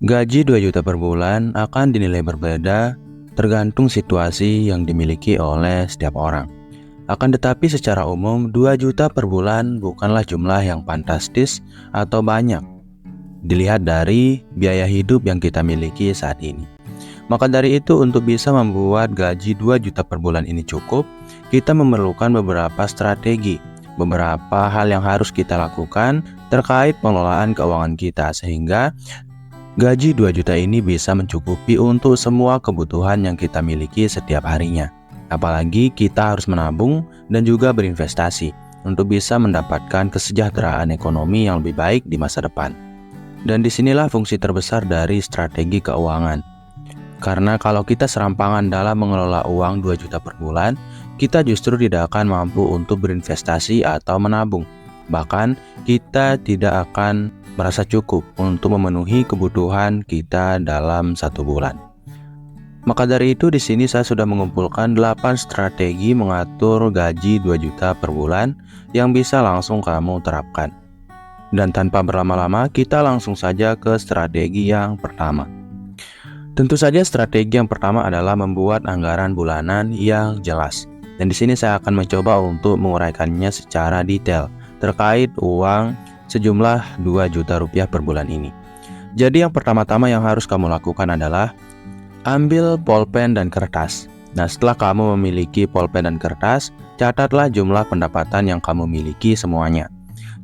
Gaji 2 juta per bulan akan dinilai berbeda tergantung situasi yang dimiliki oleh setiap orang. Akan tetapi secara umum 2 juta per bulan bukanlah jumlah yang fantastis atau banyak dilihat dari biaya hidup yang kita miliki saat ini. Maka dari itu, untuk bisa membuat gaji 2 juta per bulan ini cukup, kita memerlukan beberapa strategi, beberapa hal yang harus kita lakukan terkait pengelolaan keuangan kita sehingga gaji 2 juta ini bisa mencukupi untuk semua kebutuhan yang kita miliki setiap harinya. Apalagi kita harus menabung dan juga berinvestasi untuk bisa mendapatkan kesejahteraan ekonomi yang lebih baik di masa depan. Dan disinilah fungsi terbesar dari strategi keuangan. Karena kalau kita serampangan dalam mengelola uang 2 juta per bulan, kita justru tidak akan mampu untuk berinvestasi atau menabung. Bahkan kita tidak akan merasa cukup untuk memenuhi kebutuhan kita dalam satu bulan. Maka dari itu di sini saya sudah mengumpulkan 8 strategi mengatur gaji 2 juta per bulan yang bisa langsung kamu terapkan. Dan tanpa berlama-lama, kita langsung saja ke strategi yang pertama. Tentu saja strategi yang pertama adalah membuat anggaran bulanan yang jelas. Dan di sini saya akan mencoba untuk menguraikannya secara detail terkait uang sejumlah 2 juta rupiah per bulan ini. Jadi yang pertama-tama yang harus kamu lakukan adalah ambil pulpen dan kertas. Nah, setelah kamu memiliki pulpen dan kertas, catatlah jumlah pendapatan yang kamu miliki semuanya.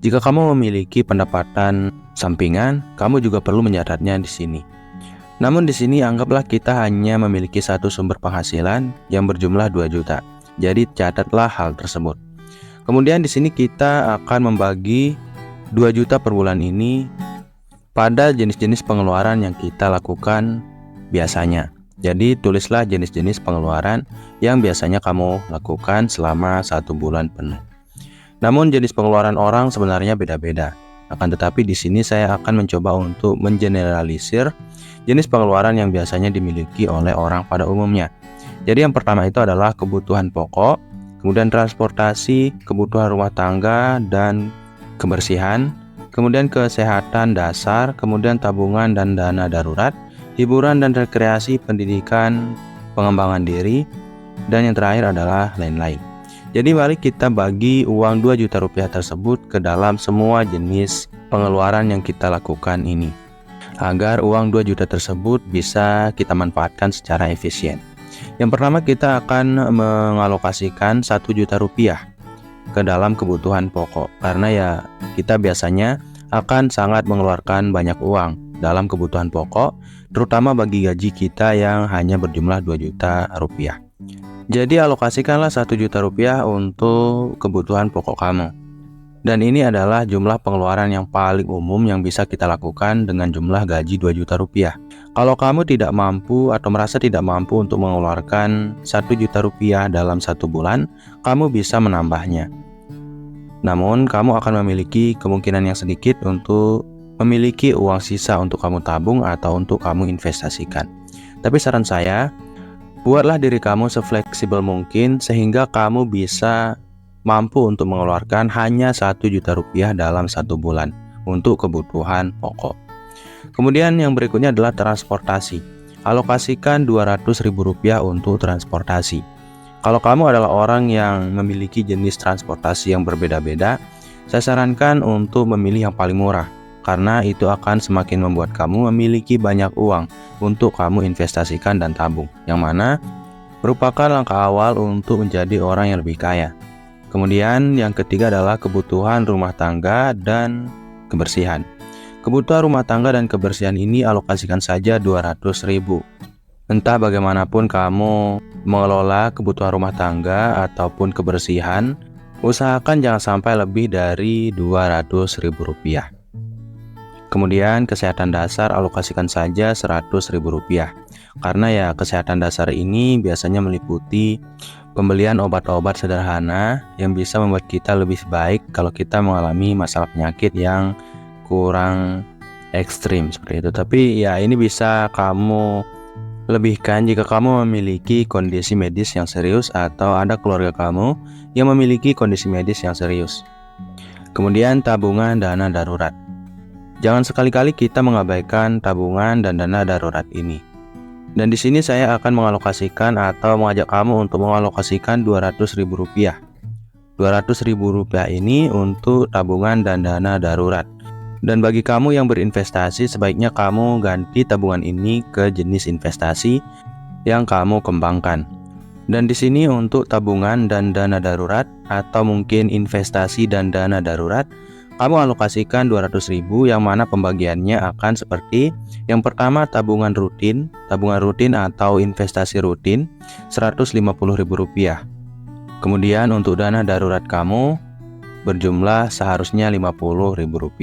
Jika kamu memiliki pendapatan sampingan, kamu juga perlu mencatatnya di sini. Namun di sini anggaplah kita hanya memiliki satu sumber penghasilan yang berjumlah 2 juta. Jadi catatlah hal tersebut. Kemudian di sini kita akan membagi 2 juta per bulan ini pada jenis-jenis pengeluaran yang kita lakukan biasanya. Jadi tulislah jenis-jenis pengeluaran yang biasanya kamu lakukan selama 1 bulan penuh. Namun jenis pengeluaran orang sebenarnya beda-beda. Akan tetapi di sini saya akan mencoba untuk mengeneralisir jenis pengeluaran yang biasanya dimiliki oleh orang pada umumnya. Jadi yang pertama itu adalah kebutuhan pokok, kemudian transportasi, kebutuhan rumah tangga dan kebersihan, kemudian kesehatan dasar, kemudian tabungan dan dana darurat, hiburan dan rekreasi, pendidikan, pengembangan diri, dan yang terakhir adalah lain-lain. Jadi mari kita bagi uang 2 juta rupiah tersebut ke dalam semua jenis pengeluaran yang kita lakukan ini, agar uang 2 juta tersebut bisa kita manfaatkan secara efisien. Yang pertama kita akan mengalokasikan 1 juta rupiah ke dalam kebutuhan pokok. Karena ya kita biasanya akan sangat mengeluarkan banyak uang dalam kebutuhan pokok, terutama bagi gaji kita yang hanya berjumlah 2 juta rupiah. Jadi alokasikanlah 1 juta rupiah untuk kebutuhan pokok kamu. Dan ini adalah jumlah pengeluaran yang paling umum yang bisa kita lakukan dengan jumlah gaji 2 juta rupiah. Kalau kamu tidak mampu atau merasa tidak mampu untuk mengeluarkan 1 juta rupiah dalam 1 bulan, kamu bisa menambahnya. Namun kamu akan memiliki kemungkinan yang sedikit untuk memiliki uang sisa untuk kamu tabung atau untuk kamu investasikan. Tapi saran saya, buatlah diri kamu sefleksibel mungkin sehingga kamu bisa mampu untuk mengeluarkan hanya 1 juta rupiah dalam 1 bulan untuk kebutuhan pokok. Kemudian yang berikutnya adalah transportasi. Alokasikan 200.000 rupiah untuk transportasi. Kalau kamu adalah orang yang memiliki jenis transportasi yang berbeda-beda, saya sarankan untuk memilih yang paling murah, karena itu akan semakin membuat kamu memiliki banyak uang untuk kamu investasikan dan tabung, yang mana merupakan langkah awal untuk menjadi orang yang lebih kaya. Kemudian yang ketiga adalah kebutuhan rumah tangga dan kebersihan. Kebutuhan rumah tangga dan kebersihan ini alokasikan saja 200.000. Entah bagaimanapun kamu mengelola kebutuhan rumah tangga ataupun kebersihan, usahakan jangan sampai lebih dari 200.000 rupiah. Kemudian kesehatan dasar alokasikan saja 100.000 rupiah. Karena ya kesehatan dasar ini biasanya meliputi pembelian obat-obat sederhana yang bisa membuat kita lebih baik kalau kita mengalami masalah penyakit yang kurang ekstrim seperti itu. Tapi ya ini bisa kamu lebihkan jika kamu memiliki kondisi medis yang serius atau ada keluarga kamu yang memiliki kondisi medis yang serius. Kemudian tabungan dana darurat. Jangan sekali-kali kita mengabaikan tabungan dan dana darurat ini. Dan di sini saya akan mengalokasikan atau mengajak kamu untuk mengalokasikan Rp200.000. Rp200.000 ini untuk tabungan dan dana darurat. Dan bagi kamu yang berinvestasi, sebaiknya kamu ganti tabungan ini ke jenis investasi yang kamu kembangkan. Dan di sini untuk tabungan dan dana darurat atau mungkin investasi dan dana darurat, kamu alokasikan 200.000 yang mana pembagiannya akan seperti yang pertama tabungan rutin atau investasi rutin Rp150.000. Kemudian untuk dana darurat kamu berjumlah seharusnya Rp50.000.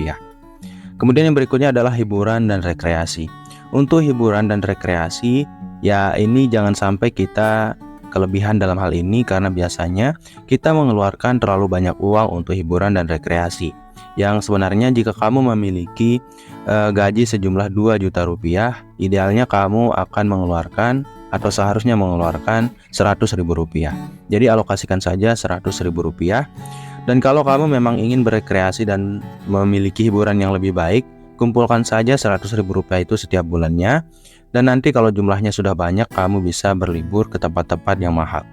Kemudian yang berikutnya adalah hiburan dan rekreasi. Untuk hiburan dan rekreasi, ya ini jangan sampai kita kelebihan dalam hal ini karena biasanya kita mengeluarkan terlalu banyak uang untuk hiburan dan rekreasi. Yang sebenarnya jika kamu memiliki gaji sejumlah Rp2 juta, idealnya kamu akan mengeluarkan atau seharusnya mengeluarkan Rp100.000. Jadi alokasikan saja Rp100.000. Dan kalau kamu memang ingin berekreasi dan memiliki hiburan yang lebih baik, kumpulkan saja Rp100.000 itu setiap bulannya. Dan nanti kalau jumlahnya sudah banyak, kamu bisa berlibur ke tempat-tempat yang mahal.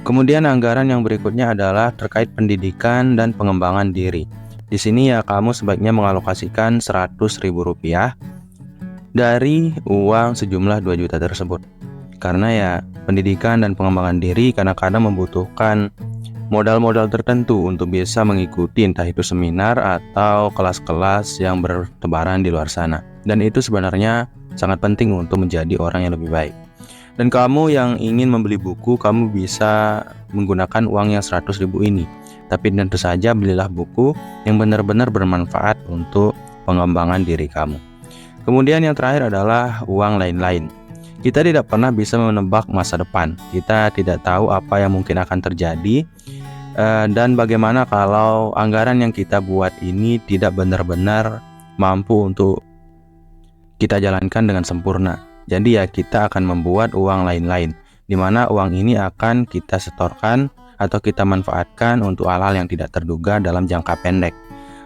Kemudian anggaran yang berikutnya adalah terkait pendidikan dan pengembangan diri. Di sini ya kamu sebaiknya mengalokasikan Rp100.000 dari uang sejumlah 2 juta tersebut. Karena ya pendidikan dan pengembangan diri kadang-kadang membutuhkan modal-modal tertentu untuk bisa mengikuti entah itu seminar atau kelas-kelas yang bertebaran di luar sana. Dan itu sebenarnya sangat penting untuk menjadi orang yang lebih baik. Dan kamu yang ingin membeli buku, kamu bisa menggunakan uang yang Rp100.000 ini. Tapi tentu saja belilah buku yang benar-benar bermanfaat untuk pengembangan diri kamu. Kemudian yang terakhir adalah uang lain-lain. Kita tidak pernah bisa menebak masa depan. Kita tidak tahu apa yang mungkin akan terjadi. Dan bagaimana kalau anggaran yang kita buat ini tidak benar-benar mampu untuk kita jalankan dengan sempurna. Jadi ya kita akan membuat uang lain-lain, di mana uang ini akan kita setorkan atau kita manfaatkan untuk hal-hal yang tidak terduga dalam jangka pendek.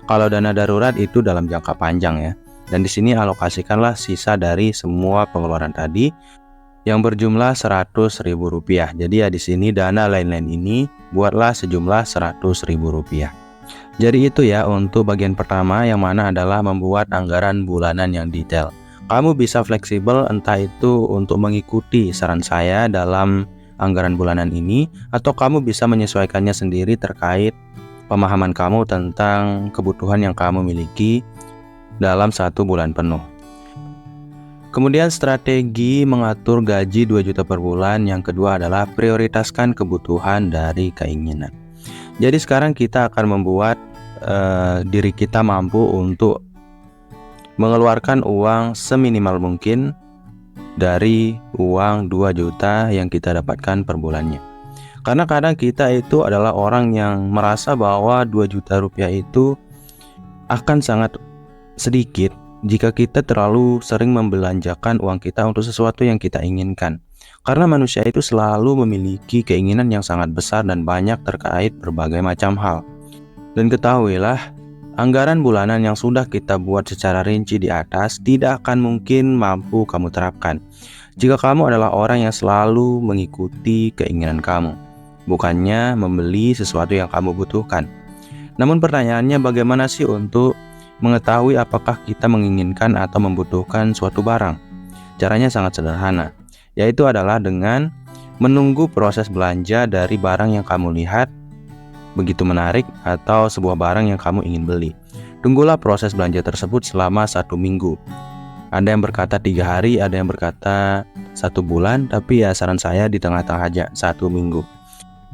Kalau dana darurat itu dalam jangka panjang ya. Dan di sini alokasikanlah sisa dari semua pengeluaran tadi yang berjumlah Rp100.000. Jadi ya di sini dana lain-lain ini buatlah sejumlah Rp100.000. Jadi itu ya untuk bagian pertama yang mana adalah membuat anggaran bulanan yang detail. Kamu bisa fleksibel entah itu untuk mengikuti saran saya dalam anggaran bulanan ini atau kamu bisa menyesuaikannya sendiri terkait pemahaman kamu tentang kebutuhan yang kamu miliki dalam 1 bulan penuh. Kemudian strategi mengatur gaji 2 juta per bulan yang kedua adalah prioritaskan kebutuhan dari keinginan. Jadi sekarang kita akan membuat diri kita mampu untuk mengeluarkan uang seminimal mungkin dari uang 2 juta yang kita dapatkan per bulannya. Karena kadang kita itu adalah orang yang merasa bahwa 2 juta rupiah itu akan sangat sedikit jika kita terlalu sering membelanjakan uang kita untuk sesuatu yang kita inginkan. Karena manusia itu selalu memiliki keinginan yang sangat besar dan banyak terkait berbagai macam hal. Dan ketahuilah, anggaran bulanan yang sudah kita buat secara rinci di atas tidak akan mungkin mampu kamu terapkan jika kamu adalah orang yang selalu mengikuti keinginan kamu, bukannya membeli sesuatu yang kamu butuhkan. Namun pertanyaannya, bagaimana sih untuk mengetahui apakah kita menginginkan atau membutuhkan suatu barang? Caranya sangat sederhana, yaitu adalah dengan menunggu proses belanja dari barang yang kamu lihat begitu menarik atau sebuah barang yang kamu ingin beli. Tunggulah proses belanja tersebut selama 1 minggu. Ada yang berkata 3 hari, ada yang berkata 1 bulan, tapi ya saran saya di tengah-tengah aja, 1 minggu.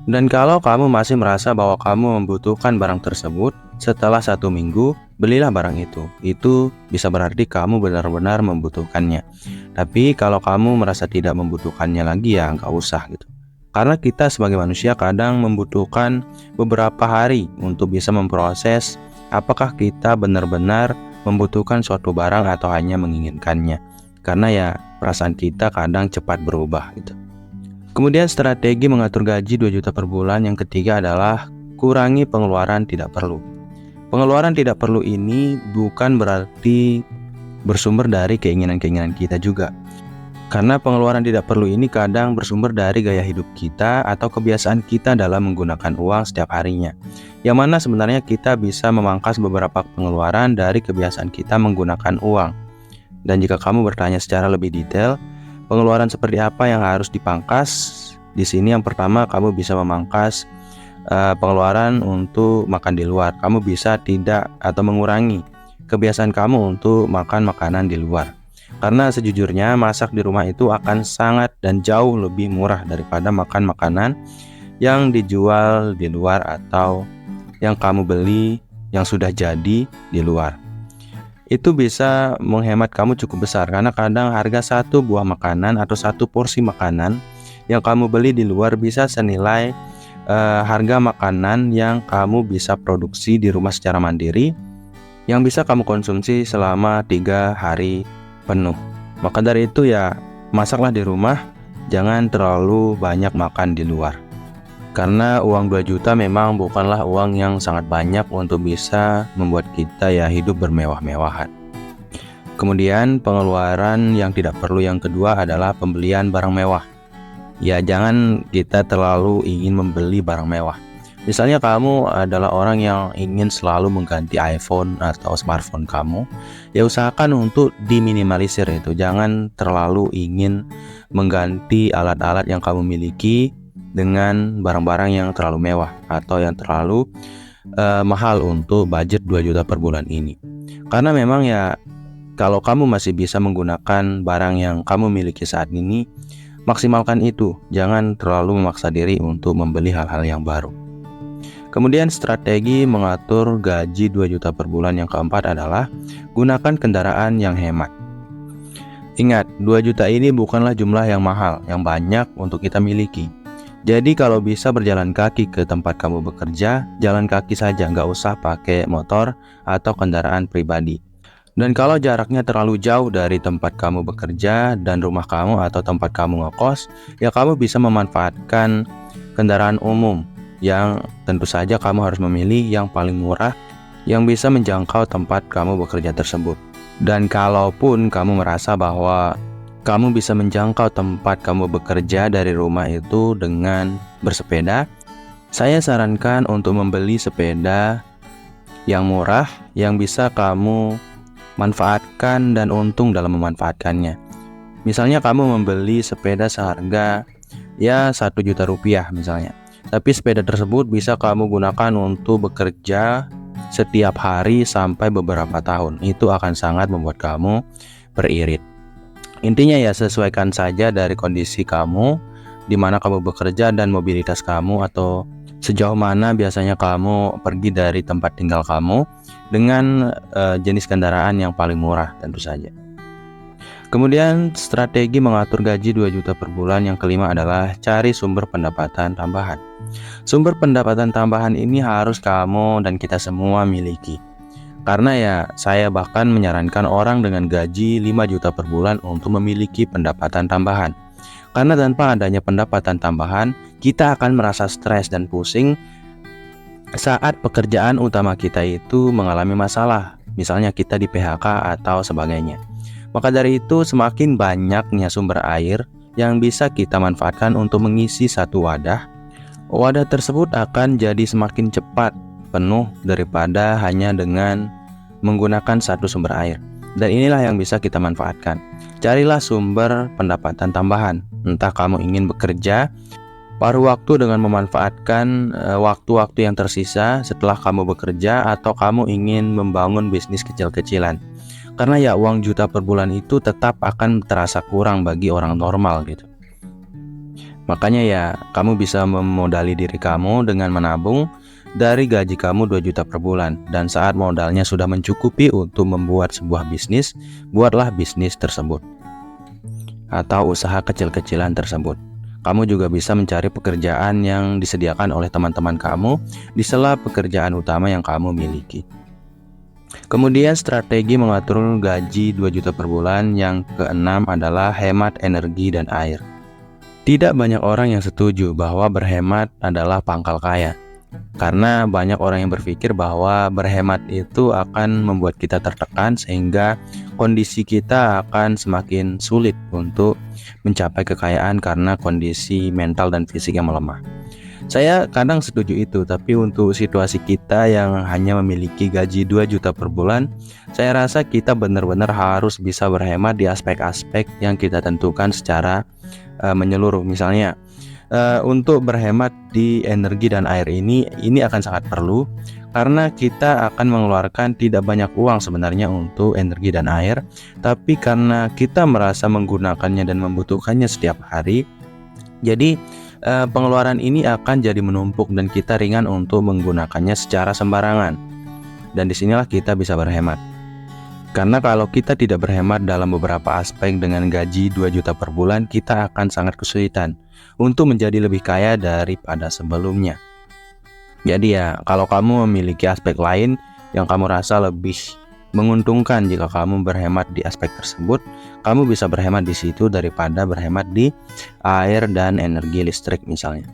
Dan kalau kamu masih merasa bahwa kamu membutuhkan barang tersebut, setelah 1 minggu, belilah barang itu. Itu bisa berarti kamu benar-benar membutuhkannya. Tapi kalau kamu merasa tidak membutuhkannya lagi, ya nggak usah gitu. Karena kita sebagai manusia kadang membutuhkan beberapa hari untuk bisa memproses apakah kita benar-benar membutuhkan suatu barang atau hanya menginginkannya. Karena ya perasaan kita kadang cepat berubah gitu. Kemudian strategi mengatur gaji 2 juta per bulan yang ketiga adalah kurangi pengeluaran tidak perlu. Pengeluaran tidak perlu ini bukan berarti bersumber dari keinginan-keinginan kita juga. Karena pengeluaran tidak perlu ini kadang bersumber dari gaya hidup kita atau kebiasaan kita dalam menggunakan uang setiap harinya. Yang mana sebenarnya kita bisa memangkas beberapa pengeluaran dari kebiasaan kita menggunakan uang. Dan jika kamu bertanya secara lebih detail, pengeluaran seperti apa yang harus dipangkas? Di sini yang pertama, kamu bisa memangkas pengeluaran untuk makan di luar. Kamu bisa tidak atau mengurangi kebiasaan kamu untuk makan makanan di luar. Karena sejujurnya masak di rumah itu akan sangat dan jauh lebih murah daripada makan makanan yang dijual di luar atau yang kamu beli yang sudah jadi di luar. Itu bisa menghemat kamu cukup besar karena kadang harga satu buah makanan atau satu porsi makanan yang kamu beli di luar bisa senilai harga makanan yang kamu bisa produksi di rumah secara mandiri yang bisa kamu konsumsi selama 3 hari penuh. Maka dari itu ya, masaklah di rumah, jangan terlalu banyak makan di luar. Karena uang 2 juta memang bukanlah uang yang sangat banyak untuk bisa membuat kita ya hidup bermewah-mewahan. Kemudian pengeluaran yang tidak perlu yang kedua adalah pembelian barang mewah. Ya, jangan kita terlalu ingin membeli barang mewah. Misalnya kamu adalah orang yang ingin selalu mengganti iPhone atau smartphone kamu, ya usahakan untuk diminimalisir itu. Jangan terlalu ingin mengganti alat-alat yang kamu miliki dengan barang-barang yang terlalu mewah atau yang terlalu mahal untuk budget 2 juta per bulan ini. Karena memang ya, kalau kamu masih bisa menggunakan barang yang kamu miliki saat ini, maksimalkan itu. Jangan terlalu memaksa diri untuk membeli hal-hal yang baru. Kemudian strategi mengatur gaji 2 juta per bulan yang keempat adalah gunakan kendaraan yang hemat. Ingat, 2 juta ini bukanlah jumlah yang mahal, yang banyak untuk kita miliki. Jadi kalau bisa berjalan kaki ke tempat kamu bekerja, jalan kaki saja, nggak usah pakai motor atau kendaraan pribadi. Dan kalau jaraknya terlalu jauh dari tempat kamu bekerja dan rumah kamu atau tempat kamu ngekos, ya kamu bisa memanfaatkan kendaraan umum yang tentu saja kamu harus memilih yang paling murah yang bisa menjangkau tempat kamu bekerja tersebut. Dan kalaupun kamu merasa bahwa kamu bisa menjangkau tempat kamu bekerja dari rumah itu dengan bersepeda, saya sarankan untuk membeli sepeda yang murah yang bisa kamu manfaatkan dan untung dalam memanfaatkannya. Misalnya kamu membeli sepeda seharga ya 1 juta rupiah misalnya. Tapi sepeda tersebut bisa kamu gunakan untuk bekerja setiap hari sampai beberapa tahun. Itu akan sangat membuat kamu beririt. Intinya ya, sesuaikan saja dari kondisi kamu, di mana kamu bekerja dan mobilitas kamu, atau sejauh mana biasanya kamu pergi dari tempat tinggal kamu dengan jenis kendaraan yang paling murah tentu saja. Kemudian strategi mengatur gaji 2 juta per bulan yang kelima adalah cari sumber pendapatan tambahan. Sumber pendapatan tambahan ini harus kamu dan kita semua miliki. Karena ya, saya bahkan menyarankan orang dengan gaji 5 juta per bulan untuk memiliki pendapatan tambahan. Karena tanpa adanya pendapatan tambahan, kita akan merasa stres dan pusing saat pekerjaan utama kita itu mengalami masalah. Misalnya kita di PHK atau sebagainya. Maka dari itu, semakin banyaknya sumber air yang bisa kita manfaatkan untuk mengisi satu wadah, wadah tersebut akan jadi semakin cepat penuh daripada hanya dengan menggunakan satu sumber air. Dan inilah yang bisa kita manfaatkan. Carilah sumber pendapatan tambahan. Entah kamu ingin bekerja paruh waktu dengan memanfaatkan waktu-waktu yang tersisa setelah kamu bekerja, atau kamu ingin membangun bisnis kecil-kecilan. Karena ya, uang juta per bulan itu tetap akan terasa kurang bagi orang normal gitu. Makanya ya, kamu bisa memodali diri kamu dengan menabung dari gaji kamu 2 juta per bulan. Dan saat modalnya sudah mencukupi untuk membuat sebuah bisnis, buatlah bisnis tersebut atau usaha kecil-kecilan tersebut. Kamu juga bisa mencari pekerjaan yang disediakan oleh teman-teman kamu di sela pekerjaan utama yang kamu miliki. Kemudian strategi mengatur gaji 2 juta per bulan yang keenam adalah hemat energi dan air. Tidak banyak orang yang setuju bahwa berhemat adalah pangkal kaya. Karena banyak orang yang berpikir bahwa berhemat itu akan membuat kita tertekan sehingga kondisi kita akan semakin sulit untuk mencapai kekayaan karena kondisi mental dan fisik yang melemah. Saya kadang setuju itu, tapi untuk situasi kita yang hanya memiliki gaji 2 juta per bulan, saya rasa kita benar-benar harus bisa berhemat di aspek-aspek yang kita tentukan secara menyeluruh. Misalnya, untuk berhemat di energi dan air ini akan sangat perlu karena kita akan mengeluarkan tidak banyak uang sebenarnya untuk energi dan air, tapi karena kita merasa menggunakannya dan membutuhkannya setiap hari, jadi pengeluaran ini akan jadi menumpuk dan kita ringan untuk menggunakannya secara sembarangan. Dan disinilah kita bisa berhemat. Karena kalau kita tidak berhemat dalam beberapa aspek dengan gaji 2 juta per bulan, kita akan sangat kesulitan untuk menjadi lebih kaya daripada sebelumnya. Jadi ya, kalau kamu memiliki aspek lain yang kamu rasa lebih menguntungkan jika kamu berhemat di aspek tersebut, kamu bisa berhemat di situ daripada berhemat di air dan energi listrik misalnya.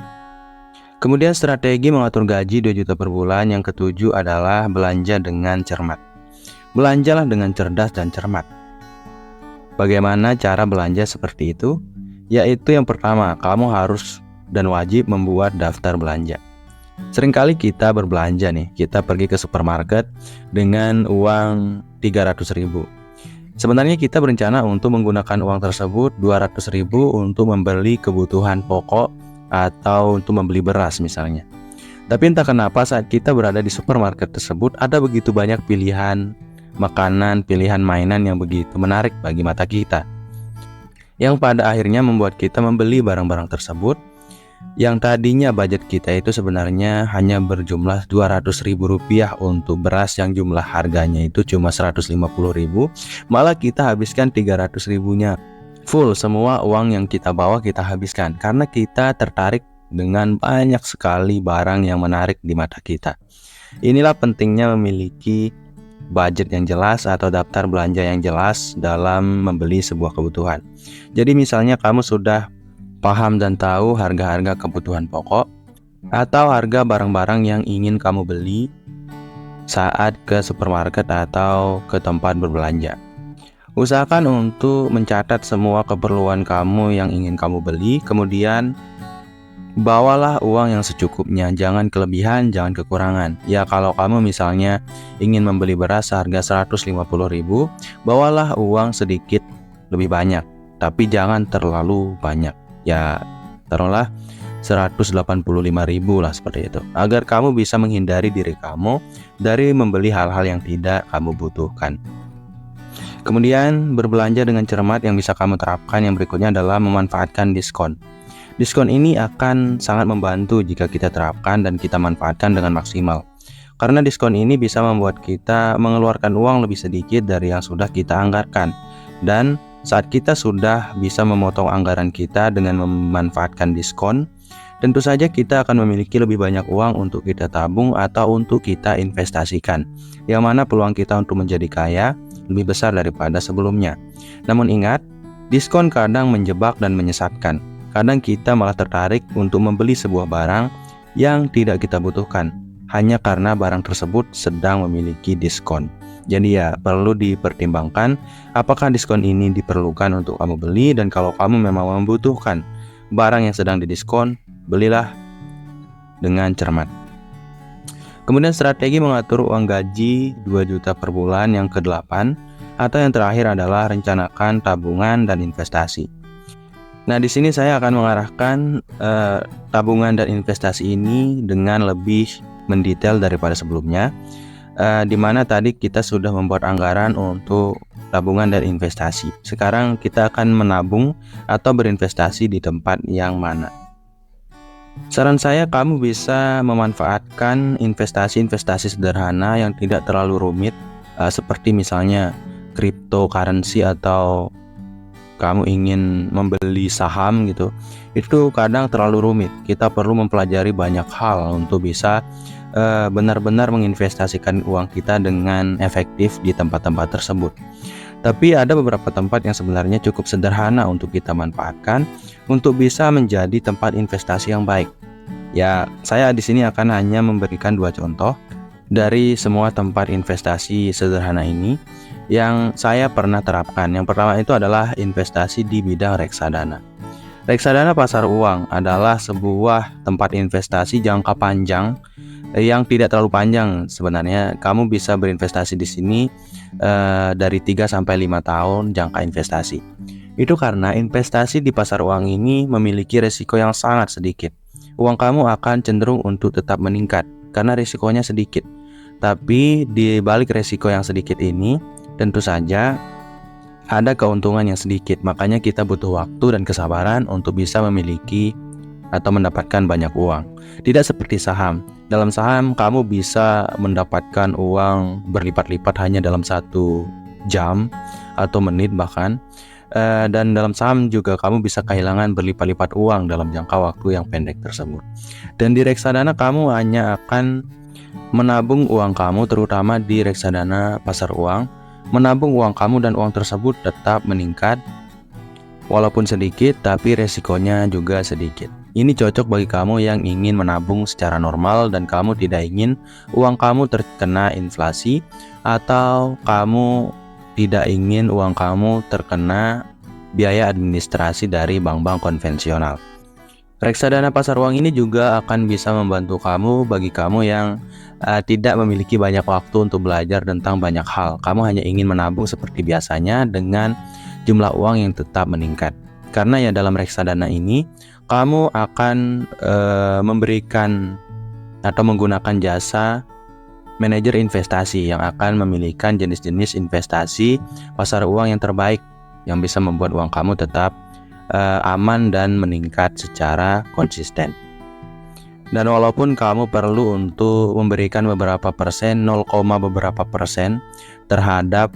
Kemudian strategi mengatur gaji 2 juta per bulan yang ketujuh adalah belanja dengan cermat. Belanjalah dengan cerdas dan cermat. Bagaimana cara belanja seperti itu? Yaitu yang pertama, kamu harus dan wajib membuat daftar belanja. Seringkali kita berbelanja nih, kita pergi ke supermarket dengan uang 300.000. Sebenarnya kita berencana untuk menggunakan uang tersebut 200.000 untuk membeli kebutuhan pokok atau untuk membeli beras misalnya. Tapi entah kenapa saat kita berada di supermarket tersebut ada begitu banyak pilihan makanan, pilihan mainan yang begitu menarik bagi mata kita, yang pada akhirnya membuat kita membeli barang-barang tersebut yang tadinya budget kita itu sebenarnya hanya berjumlah Rp200.000 untuk beras yang jumlah harganya itu cuma Rp150.000, malah kita habiskan Rp300.000-nya. Full semua uang yang kita bawa kita habiskan karena kita tertarik dengan banyak sekali barang yang menarik di mata kita. Inilah pentingnya memiliki budget yang jelas atau daftar belanja yang jelas dalam membeli sebuah kebutuhan. Jadi misalnya kamu sudah paham dan tahu harga-harga kebutuhan pokok atau harga barang-barang yang ingin kamu beli saat ke supermarket atau ke tempat berbelanja. Usahakan untuk mencatat semua keperluan kamu yang ingin kamu beli, kemudian bawalah uang yang secukupnya, jangan kelebihan, jangan kekurangan. Ya kalau kamu misalnya ingin membeli beras seharga Rp150.000, bawalah uang sedikit lebih banyak, tapi jangan terlalu banyak. Ya taruhlah 185.000 lah seperti itu, agar kamu bisa menghindari diri kamu dari membeli hal-hal yang tidak kamu butuhkan. Kemudian berbelanja dengan cermat yang bisa kamu terapkan yang berikutnya adalah memanfaatkan diskon. Diskon ini akan sangat membantu jika kita terapkan dan kita manfaatkan dengan maksimal. Karena diskon ini bisa membuat kita mengeluarkan uang lebih sedikit dari yang sudah kita anggarkan. Dan saat kita sudah bisa memotong anggaran kita dengan memanfaatkan diskon, tentu saja kita akan memiliki lebih banyak uang untuk kita tabung atau untuk kita investasikan, yang mana peluang kita untuk menjadi kaya lebih besar daripada sebelumnya. Namun ingat, diskon kadang menjebak dan menyesatkan. Kadang kita malah tertarik untuk membeli sebuah barang yang tidak kita butuhkan, hanya karena barang tersebut sedang memiliki diskon. Jadi ya perlu dipertimbangkan apakah diskon ini diperlukan untuk kamu beli, dan kalau kamu memang membutuhkan barang yang sedang didiskon, belilah dengan cermat. Kemudian strategi mengatur uang gaji 2 juta per bulan yang ke-8 atau yang terakhir adalah rencanakan tabungan dan investasi. Nah di sini saya akan mengarahkan tabungan dan investasi ini dengan lebih mendetail daripada sebelumnya. Di mana tadi kita sudah membuat anggaran untuk tabungan dan investasi. Sekarang kita akan menabung atau berinvestasi di tempat yang mana. Saran saya, kamu bisa memanfaatkan investasi-investasi sederhana yang tidak terlalu rumit, seperti misalnya cryptocurrency atau kamu ingin membeli saham gitu. Itu kadang terlalu rumit. Kita perlu mempelajari banyak hal untuk bisa benar-benar menginvestasikan uang kita dengan efektif di tempat-tempat tersebut. Tapi ada beberapa tempat yang sebenarnya cukup sederhana untuk kita manfaatkan untuk bisa menjadi tempat investasi yang baik. Ya, saya di sini akan hanya memberikan 2 contoh dari semua tempat investasi sederhana ini yang saya pernah terapkan. Yang pertama itu adalah investasi di bidang reksadana. Reksadana pasar uang adalah sebuah tempat investasi jangka panjang yang tidak terlalu panjang sebenarnya. Kamu bisa berinvestasi di sini dari 3 sampai 5 tahun jangka investasi. Itu karena investasi di pasar uang ini memiliki risiko yang sangat sedikit. Uang kamu akan cenderung untuk tetap meningkat karena risikonya sedikit. Tapi di balik risiko yang sedikit ini, tentu saja ada keuntungan yang sedikit. Makanya kita butuh waktu dan kesabaran untuk bisa memiliki atau mendapatkan banyak uang. Tidak seperti saham. Dalam saham kamu bisa mendapatkan uang berlipat-lipat hanya dalam 1 jam atau menit bahkan. Dan dalam saham juga kamu bisa kehilangan berlipat-lipat uang dalam jangka waktu yang pendek tersebut. Dan di reksadana kamu hanya akan menabung uang kamu, terutama di reksadana pasar uang. Menabung uang kamu dan uang tersebut tetap meningkat walaupun sedikit, tapi resikonya juga sedikit. Ini cocok bagi kamu yang ingin menabung secara normal dan kamu tidak ingin uang kamu terkena inflasi, atau kamu tidak ingin uang kamu terkena biaya administrasi dari bank-bank konvensional. Reksadana pasar uang ini juga akan bisa membantu kamu bagi kamu yang tidak memiliki banyak waktu untuk belajar tentang banyak hal. Kamu hanya ingin menabung seperti biasanya dengan jumlah uang yang tetap meningkat. Karena ya dalam reksadana ini kamu akan memberikan atau menggunakan jasa manajer investasi yang akan memilihkan jenis-jenis investasi pasar uang yang terbaik yang bisa membuat uang kamu tetap aman dan meningkat secara konsisten. Dan walaupun kamu perlu untuk memberikan beberapa persen, 0, beberapa persen terhadap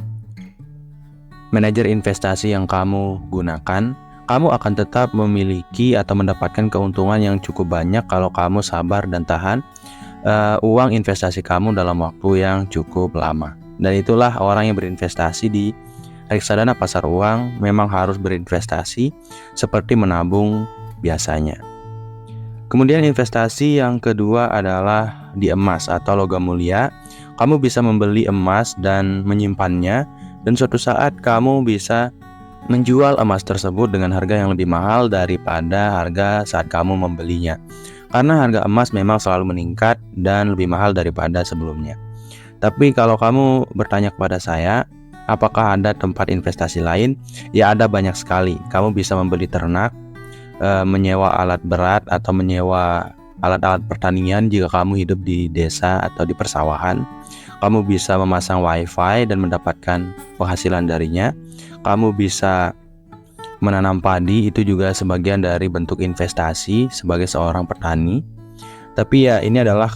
manajer investasi yang kamu gunakan, kamu akan tetap memiliki atau mendapatkan keuntungan yang cukup banyak kalau kamu sabar dan tahan uang investasi kamu dalam waktu yang cukup lama. Dan itulah orang yang berinvestasi di reksadana pasar uang memang harus berinvestasi seperti menabung biasanya. Kemudian investasi yang kedua adalah di emas atau logam mulia. Kamu bisa membeli emas dan menyimpannya, dan suatu saat kamu bisa menjual emas tersebut dengan harga yang lebih mahal daripada harga saat kamu membelinya. Karena harga emas memang selalu meningkat dan lebih mahal daripada sebelumnya. Tapi kalau kamu bertanya kepada saya, apakah ada tempat investasi lain? Ya, ada banyak sekali. Kamu bisa membeli ternak, menyewa alat berat atau menyewa alat-alat pertanian jika kamu hidup di desa atau di persawahan. Kamu bisa memasang wifi dan mendapatkan penghasilan darinya. Kamu bisa menanam padi, itu juga sebagian dari bentuk investasi sebagai seorang petani. Tapi ya ini adalah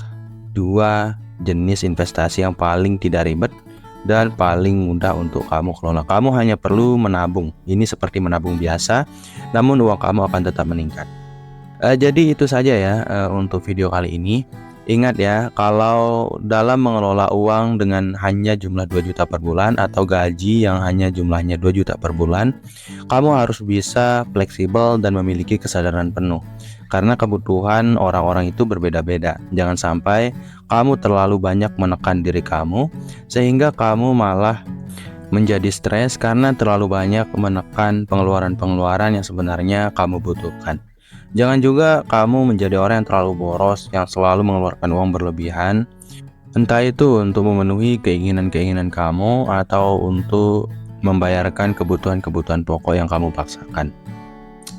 2 jenis investasi yang paling tidak ribet dan paling mudah untuk kamu kelola. Kamu hanya perlu menabung. Ini seperti menabung biasa, namun uang kamu akan tetap meningkat. Jadi itu saja ya untuk video kali ini. Ingat ya, kalau dalam mengelola uang dengan hanya jumlah 2 juta per bulan atau gaji yang hanya jumlahnya 2 juta per bulan, kamu harus bisa fleksibel dan memiliki kesadaran penuh. Karena kebutuhan orang-orang itu berbeda-beda. Jangan sampai kamu terlalu banyak menekan diri kamu sehingga kamu malah menjadi stres karena terlalu banyak menekan pengeluaran-pengeluaran yang sebenarnya kamu butuhkan. Jangan juga kamu menjadi orang yang terlalu boros, yang selalu mengeluarkan uang berlebihan, entah itu untuk memenuhi keinginan-keinginan kamu atau untuk membayarkan kebutuhan-kebutuhan pokok yang kamu paksakan.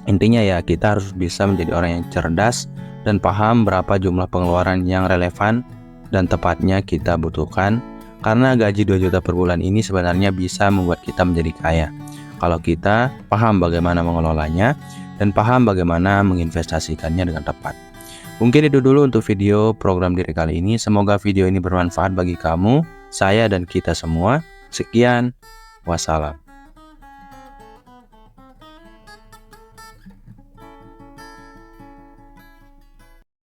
Intinya ya, kita harus bisa menjadi orang yang cerdas dan paham berapa jumlah pengeluaran yang relevan dan tepatnya kita butuhkan, karena gaji 2 juta per bulan ini sebenarnya bisa membuat kita menjadi kaya kalau kita paham bagaimana mengelolanya dan paham bagaimana menginvestasikannya dengan tepat. Mungkin itu dulu untuk video program diri kali ini. Semoga video ini bermanfaat bagi kamu, saya, dan kita semua. Sekian, wassalam.